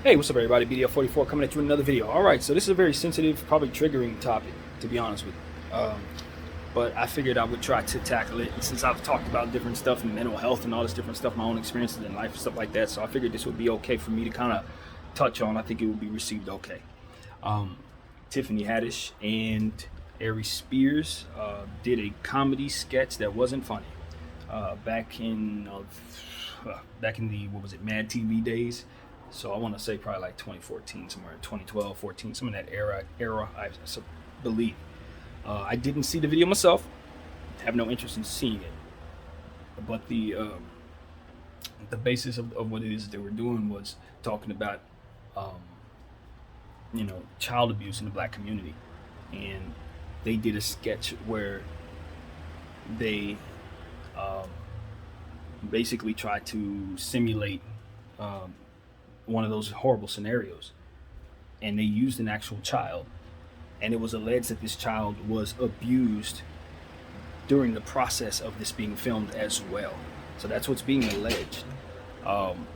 Hey, what's up, everybody? BDF44 coming at you with another video. All right, so this is a very sensitive, probably triggering topic, to be honest with you. But I figured I would try to tackle it since I've talked about different stuff and mental health and all this different stuff, my own experiences in life and stuff like that. So I figured this would be okay for me to kind of touch on. I think it would be received okay. Tiffany Haddish and Aries Spears did a comedy sketch that wasn't funny back in the what was it, Mad TV days. So I want to say probably like 2014, somewhere 2012, 14, some of that era I believe. I didn't see the video myself. Have no interest in seeing it. But the basis of what it is they were doing was talking about um, child abuse in the black community, and they did a sketch where they um, basically tried to simulate um, one of those horrible scenarios, and they used an actual child, and it was alleged that this child was abused during the process of this being filmed as well. So that's what's being alleged. um,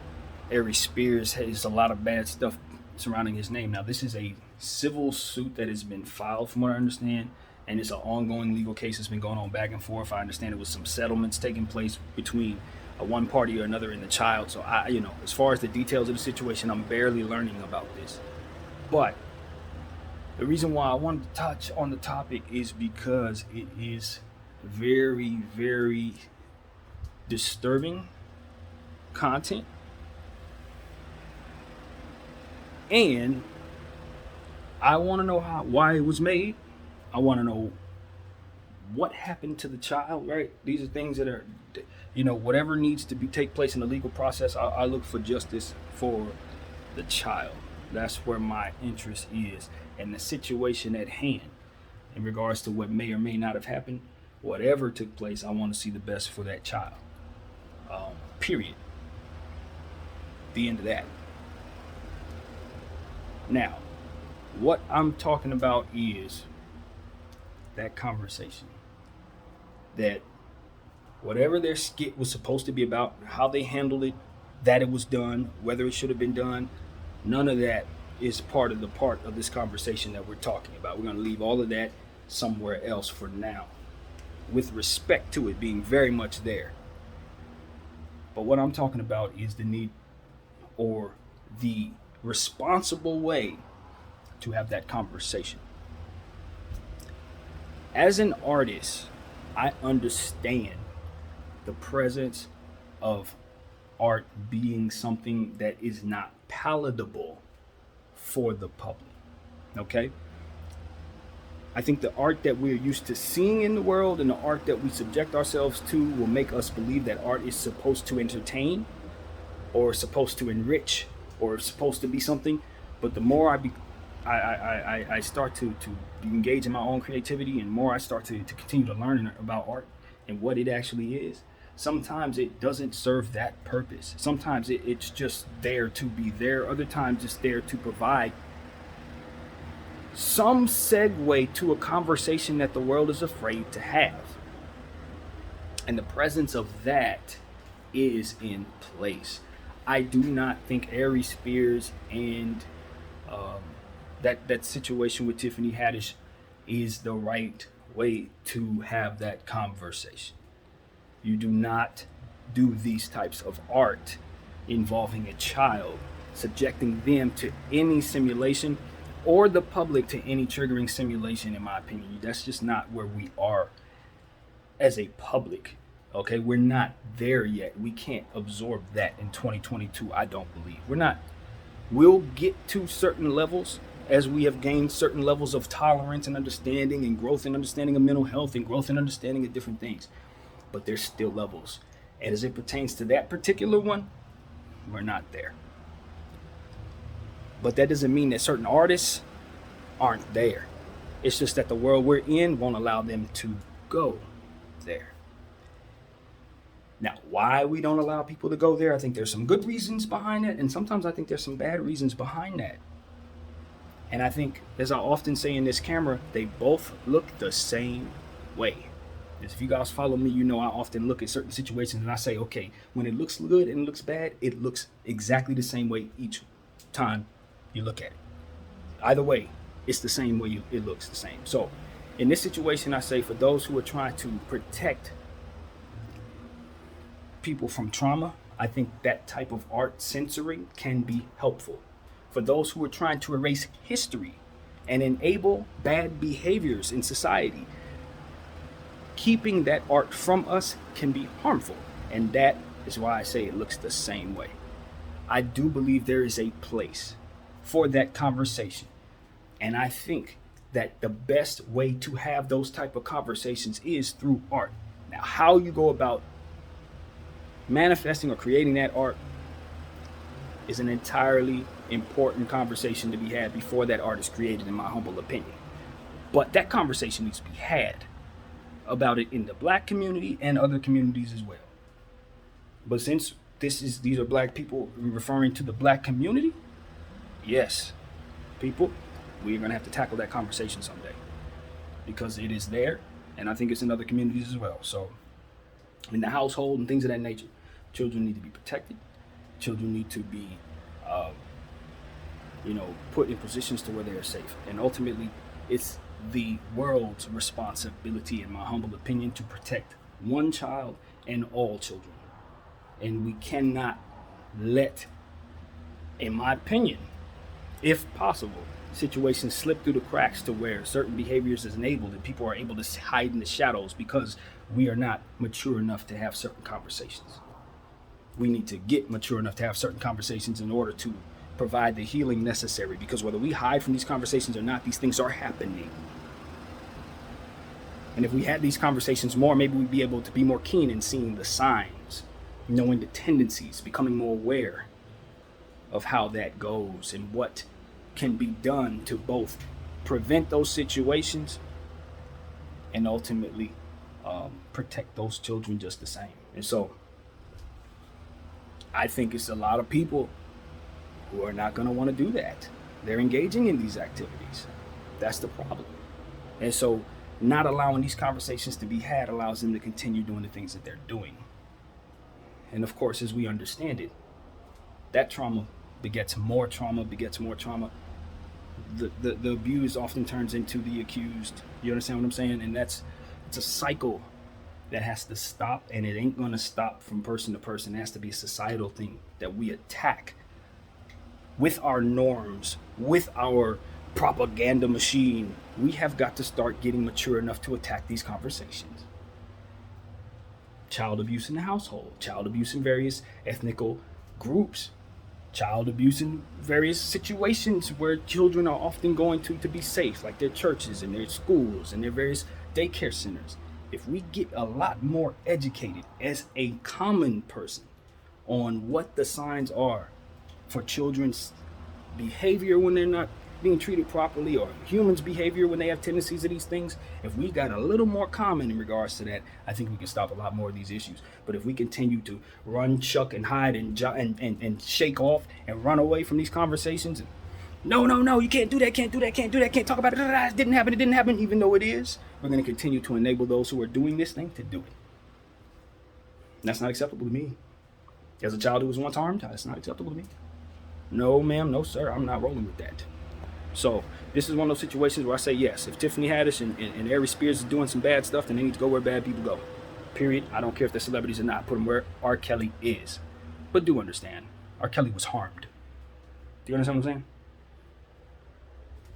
Aries Spears has a lot of bad stuff surrounding his name. Now, this is a civil suit that has been filed, from what I understand, and it's an ongoing legal case that's been going on back and forth. I understand it was some settlements taking place between one party or another and the child. So as far as the details of the situation, I'm barely learning about this. But the reason why I wanted to touch on the topic is because it is very, very disturbing content, and I want to know why it was made. I want to know what happened to the child. Right? These are things that are, whatever needs to take place in the legal process. I look for justice for the child. That's where my interest is, and the situation at hand, in regards to what may or may not have happened. Whatever took place, I want to see the best for that child. Period. The end of that. Now, what I'm talking about is that conversation. That whatever their skit was supposed to be about, how they handled it, that it was done, whether it should have been done, none of that is part of this conversation that we're talking about. We're going to leave all of that somewhere else for now, with respect to it being very much there. But what I'm talking about is the need, or the responsible way to have that conversation. As an artist, I understand the presence of art being something that is not palatable for the public. Okay? I think the art that we're used to seeing in the world and the art that we subject ourselves to will make us believe that art is supposed to entertain, or supposed to enrich, or supposed to be something. But the more I start to engage in my own creativity, and more I start to continue to learn about art and what it actually is, sometimes it doesn't serve that purpose. Sometimes it's just there to be there. Other times it's there to provide some segue to a conversation that the world is afraid to have. And the presence of that is in place. I do not think Aries Spears and that situation with Tiffany Haddish is the right way to have that conversation. You do not do these types of art involving a child, subjecting them to any simulation, or the public to any triggering simulation. In my opinion, that's just not where we are as a public. Okay, we're not there yet. We can't absorb that in 2022. I don't believe we're not. We'll get to certain levels as we have gained certain levels of tolerance and understanding, and growth and understanding of mental health, and growth and understanding of different things. But there's still levels, and as it pertains to that particular one, we're not there. But that doesn't mean that certain artists aren't there. It's just that the world we're in won't allow them to go there. Now, why we don't allow people to go there, I think there's some good reasons behind it, and sometimes I think there's some bad reasons behind that. And I think, as I often say in this camera, they both look the same way. If you guys follow me, you know I often look at certain situations and I say, okay, when it looks good and it looks bad, it looks exactly the same way each time you look at it. Either way, it's the same way it looks the same. So in this situation, I say for those who are trying to protect people from trauma, I think that type of art censoring can be helpful. For those who are trying to erase history and enable bad behaviors in society, keeping that art from us can be harmful. And that is why I say it looks the same way. I do believe there is a place for that conversation. And I think that the best way to have those type of conversations is through art. Now, how you go about manifesting or creating that art is an entirely important conversation to be had before that art is created, in my humble opinion. But that conversation needs to be had about it in the black community and other communities as well. But since these are black people referring to the black community, yes, people, we're gonna have to tackle that conversation someday, because it is there, and I think it's in other communities as well. So in the household and things of that nature, children need to be protected. Children need to be put in positions to where they are safe. And ultimately, it's the world's responsibility, in my humble opinion, to protect one child and all children. And we cannot let, in my opinion, if possible, situations slip through the cracks to where certain behaviors is enabled and people are able to hide in the shadows because we are not mature enough to have certain conversations. We need to get mature enough to have certain conversations in order to provide the healing necessary, because whether we hide from these conversations or not, these things are happening. And if we had these conversations more, maybe we'd be able to be more keen in seeing the signs, knowing the tendencies, becoming more aware of how that goes and what can be done to both prevent those situations and ultimately protect those children just the same. And so I think it's a lot of people who are not going to want to do that. They're engaging in these activities. That's the problem. And so not allowing these conversations to be had allows them to continue doing the things that they're doing. And of course, as we understand it, that trauma begets more trauma, begets more trauma. The abused often turns into the accused. You understand what I'm saying? And it's a cycle that has to stop, and it ain't going to stop from person to person. It has to be a societal thing that we attack with our norms, with our propaganda machine. We have got to start getting mature enough to attack these conversations. Child abuse in the household, child abuse in various ethnical groups, child abuse in various situations where children are often going to be safe, like their churches and their schools and their various daycare centers. If we get a lot more educated as a common person on what the signs are for children's behavior when they're not being treated properly, or humans' behavior when they have tendencies to these things, if we got a little more common in regards to that, I think we can stop a lot more of these issues. But if we continue to run, chuck, and hide and shake off and run away from these conversations, and no, you can't do that, can't talk about it, it didn't happen, even though it is, we're going to continue to enable those who are doing this thing to do it. And that's not acceptable to me. As a child who was once harmed, that's not acceptable to me. No, ma'am, no, sir, I'm not rolling with that. So this is one of those situations where I say, yes, if Tiffany Haddish and Aries Spears is doing some bad stuff, then they need to go where bad people go. Period. I don't care if they're celebrities or not. Put them where R. Kelly is. But do understand, R. Kelly was harmed. Do you understand what I'm saying?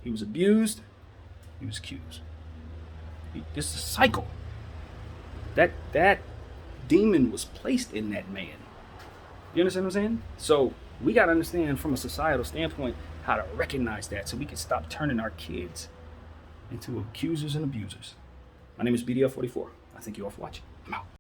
He was abused. He was accused. This is a cycle. That demon was placed in that man. You understand what I'm saying? So we got to understand from a societal standpoint how to recognize that, so we can stop turning our kids into accusers and abusers. My name is BDF44. I thank you all for watching. I'm out.